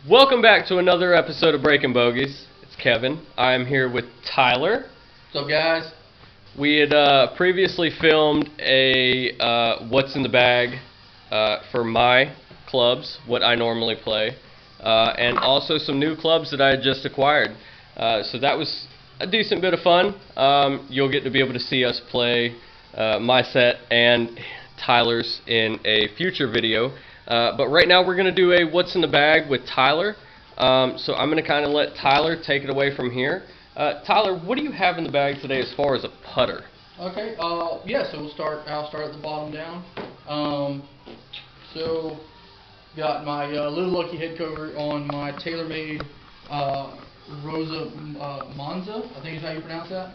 Welcome back to another episode of Breaking Bogies. It's Kevin. I'm here with Tyler. What's up, guys? We had previously filmed a What's in the Bag for my clubs, what I normally play, and also some new clubs that I had just acquired. So that was a decent bit of fun. You'll get to be able to see us play my set and Tyler's in a future video. But right now we're going to do a What's in the Bag with Tyler. So I'm going to kind of let Tyler take it away from here. Tyler, what do you have in the bag today as far as a putter? Okay, yeah, so I'll start at the bottom down. So got my Little Lucky head cover on my TaylorMade Rosa Monza, I think is how you pronounce that.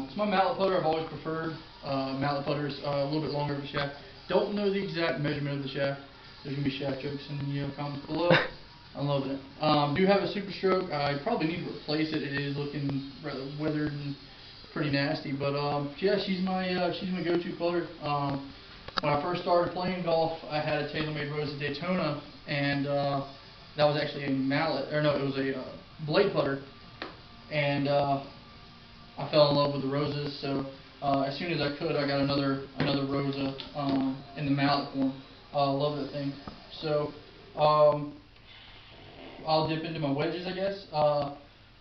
It's my mallet putter. I've always preferred mallet putters, a little bit longer of a shaft. Don't know the exact measurement of the shaft. There's going to be shaft jokes in the comments below. I'm loving it. Do have a Super Stroke. I probably need to replace it. It is looking rather withered and pretty nasty. But yeah, she's my go-to putter. When I first started playing golf, I had a TaylorMade Rosa Daytona, and that was actually a mallet, or no, it was a blade putter. And I fell in love with the Rosas. So as soon as I could, I got another Rosa in the mallet form. Love that thing. So I'll dip into my wedges, I guess.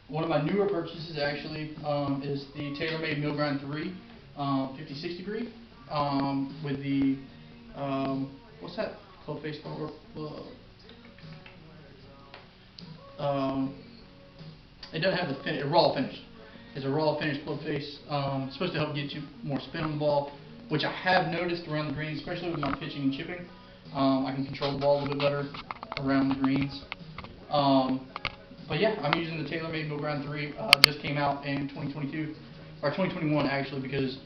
One of my newer purchases actually is the TaylorMade Mill Grind 3 50-60 degree with the what's that club face called? It doesn't have the raw finish. It's a raw finish club face. It's supposed to help get you more spin on the ball, which I have noticed around the greens, especially with my pitching and chipping. I can control the ball a little bit better around the greens. But yeah, I'm using the TaylorMade Mill Grind 3. Just came out in 2022, or 2021 actually, because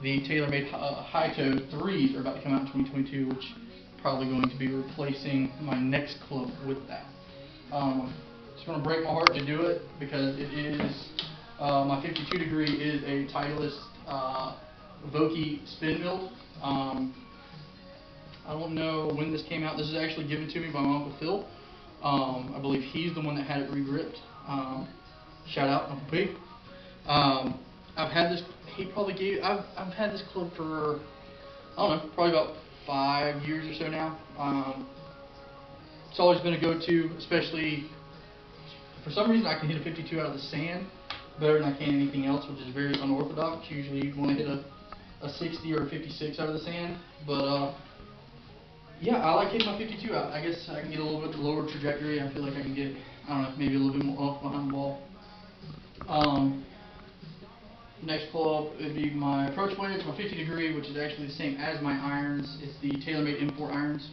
the TaylorMade High Toe 3s are about to come out in 2022, which is probably going to be replacing my next club with that. It's going to break my heart to do it because it is my 52 degree is a Titleist Vokey spin build. I don't know when this came out. This is actually given to me by my Uncle Phil. I believe he's the one that had it re-gripped. Shout out Uncle P. I've had this. I've had this club for I don't know, probably about 5 years or so now. It's always been a go-to, especially for some reason I can hit a 52 out of the sand better than I can anything else, which is very unorthodox. Usually you want to hit a 60 or a 56 out of the sand, but yeah, I like hitting my 52 out. I guess I can get a little bit lower trajectory. I feel like I can get, I don't know, maybe a little bit more off behind the ball. Next club would be my approach wedge, my 50 degree, which is actually the same as my irons. It's the TaylorMade Import irons.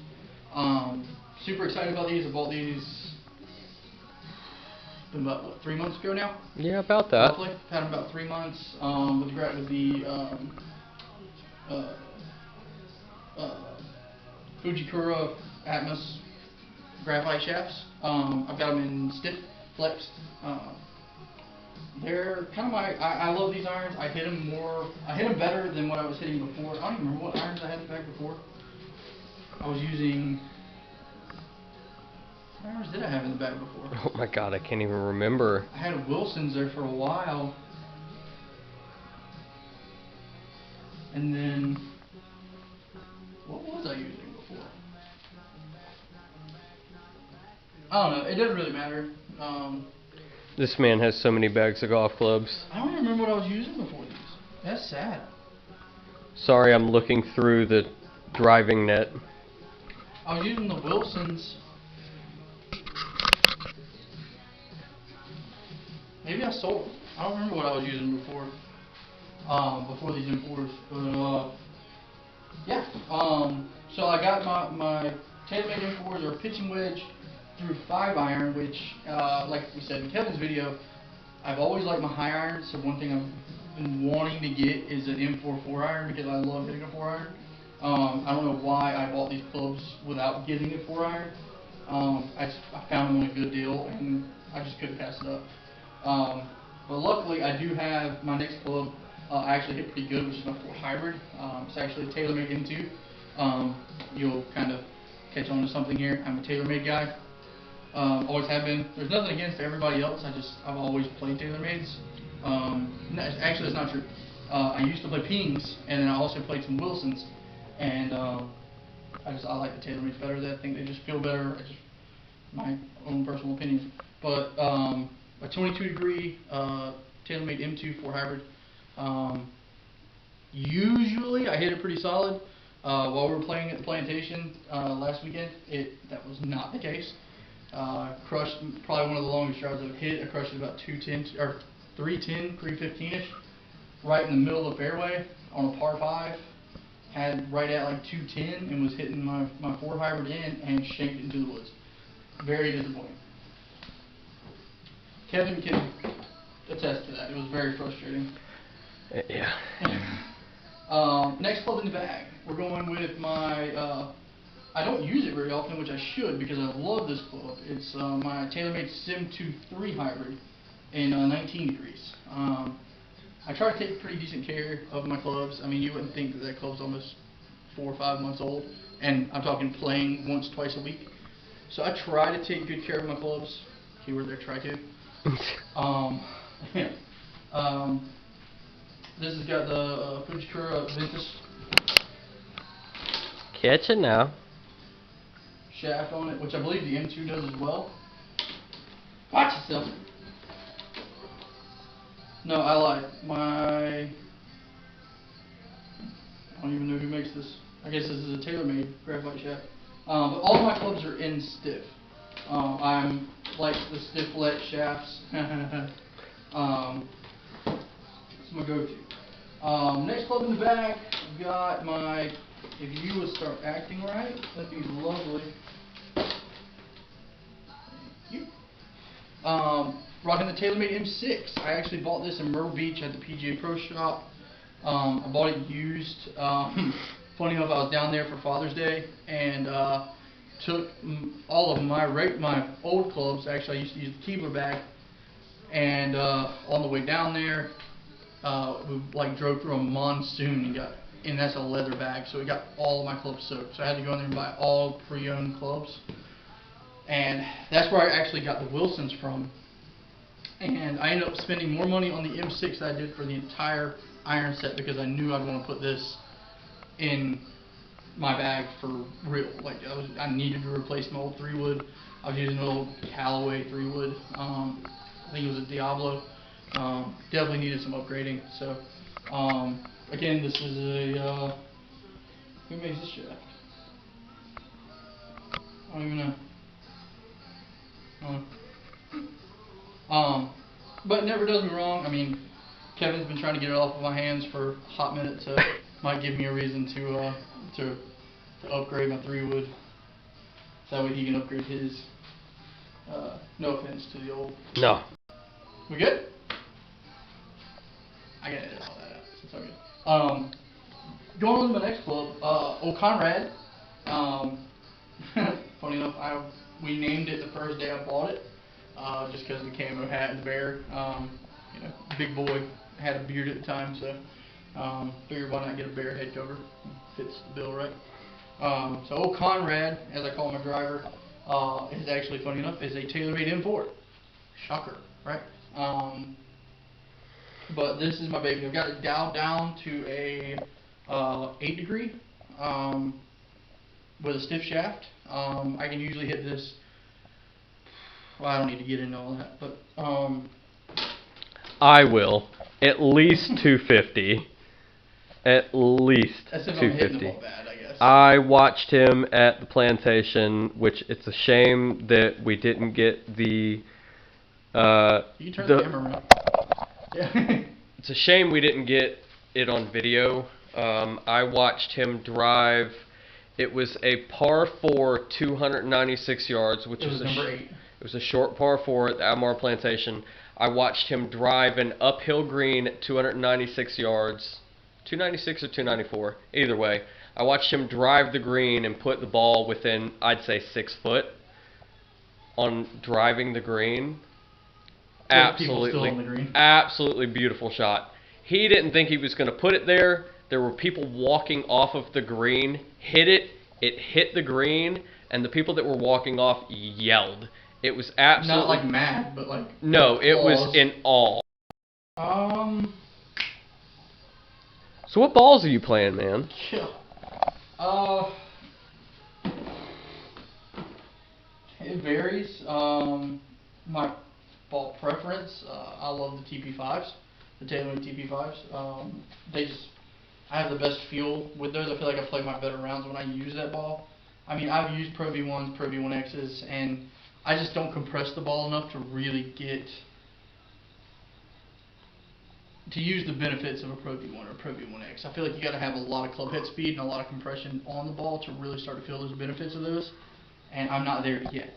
Super excited about these. I bought these been about what, 3 months ago now. Yeah, about that. Roughly. Had them about 3 months. With the Fujikura Atmos graphite shafts. I've got them in stiff, flexed. They're kind of my. I love these irons. I hit them better than what I was hitting before. I don't even remember what irons I had in the bag before. I was using. What irons did I have in the bag before? Oh my God, I can't even remember. I had Wilson's there for a while, and then what was I using before? I don't know. It doesn't really matter. This man has so many bags of golf clubs. I don't even remember what I was using before these. That's sad. Sorry, I'm looking through the driving net. I was using the Wilson's. Maybe I sold them. I don't remember what I was using before. Before these importers. But yeah. So I got my TaylorMade importers or pitching wedge through 5 iron, which, like we said in Kevin's video, I've always liked my high irons. So one thing I've been wanting to get is an M4 4 iron because I love hitting a 4 iron. I don't know why I bought these clubs without getting a 4 iron. I found them on a good deal and I just couldn't pass it up. But luckily I do have my next club. I actually hit pretty good, which is my 4 hybrid. It's actually a TaylorMade M2. You'll kind of catch on to something here. I'm a TaylorMade guy. Always have been. There's nothing against everybody else. I've always played TaylorMades. No, actually, that's not true. I used to play Pings, and then I also played some Wilsons, and I like the TaylorMades better. I think they just feel better. My own personal opinion. But a 22 degree TaylorMade M2 4 hybrid. Usually I hit it pretty solid. While we were playing at the plantation last weekend, that was not the case. Crushed probably one of the longest drives I've hit. I crushed it about 210 or 310, 315ish, right in the middle of the fairway on a par 5. Had right at like 210 and was hitting my 4 hybrid in and shanked it into the woods. Very disappointing. Kevin can attest to that. It was very frustrating. Yeah. Next club in the bag. We're going with my, I don't use it very often, which I should because I love this club. It's my TaylorMade Sim 2-3 hybrid in 19 degrees. I try to take pretty decent care of my clubs. I mean, you wouldn't think that club's almost 4 or 5 months old, and I'm talking playing once, twice a week. So I try to take good care of my clubs. Keyword there, try to. This has got the Fujikura Ventus Catch it now. shaft on it, which I believe the M2 does as well. Watch yourself. No, I lied. I don't even know who makes this. I guess this is a TaylorMade graphite shaft. But all of my clubs are in stiff. I'm like the stifflet shafts. It's my go-to. Next club in the bag, I've got my, if you would start acting right, that'd be lovely. Thank you. Rocking the TaylorMade M6. I actually bought this in Myrtle Beach at the PGA Pro Shop. I bought it used. Funny enough, I was down there for Father's Day and took all of my old clubs. Actually, I used to use the Keebler bag. And on the way down there, we drove through a monsoon and that's a leather bag, so it got all of my clubs soaked. So I had to go in there and buy all pre-owned clubs. And that's where I actually got the Wilsons from. And I ended up spending more money on the M6 than I did for the entire iron set because I knew I'd want to put this in my bag for real. I needed to replace my old 3-wood. I was using an old Callaway 3-wood. I think it was a Diablo. Definitely needed some upgrading. So again, this is a who makes this shaft? I don't even know. But it never does me wrong. I mean, Kevin's been trying to get it off of my hands for a hot minute, so might give me a reason to upgrade my 3-wood. So that way he can upgrade his. No offense to the old. No. We good? I gotta edit all that out. It's all good. Going on to my next club, Old Conrad. Funny enough, we named it the first day I bought it, just because of the camo hat and the bear. Big boy, had a beard at the time, so figured why not get a bear head cover? Fits the bill, right? So Old Conrad, as I call my driver, is actually, funny enough, is a TaylorMade import. Shocker, right? But this is my baby. I've got it dialed down to a 8 degree with a stiff shaft. I can usually hit this. Well, I don't need to get into all that, but I will. At least 250. At least that's if 250. I'm hitting the ball bad, I guess. I watched him at the plantation, which it's a shame that we didn't get the. You can turn the camera around. Yeah. It's a shame we didn't get it on video. I watched him drive. It was a par 4, 296 yards, which was number 8. It was a short par 4 at the Albemarle Plantation. I watched him drive an uphill green, 296 yards. 296 or 294, either way. I watched him drive the green and put the ball within, I'd say, 6 foot on driving the green. Absolutely beautiful shot. He didn't think he was going to put it there. There were people walking off of the green, hit it, it hit the green, and the people that were walking off yelled. It was absolutely Not like mad, but like no. It was balls. in awe. Um. So what balls are you playing, man? Yeah. It varies. My ball preference. I love the TP5s, the taylormade TP5s. They just, I have the best feel with those. I feel like I play my better rounds when I use that ball. I mean, I've used Pro V1s, Pro V1Xs, and I just don't compress the ball enough to really get to use the benefits of a Pro V1 or a Pro V1X. I feel like you got to have a lot of club head speed and a lot of compression on the ball to really start to feel those benefits of those, and I'm not there yet.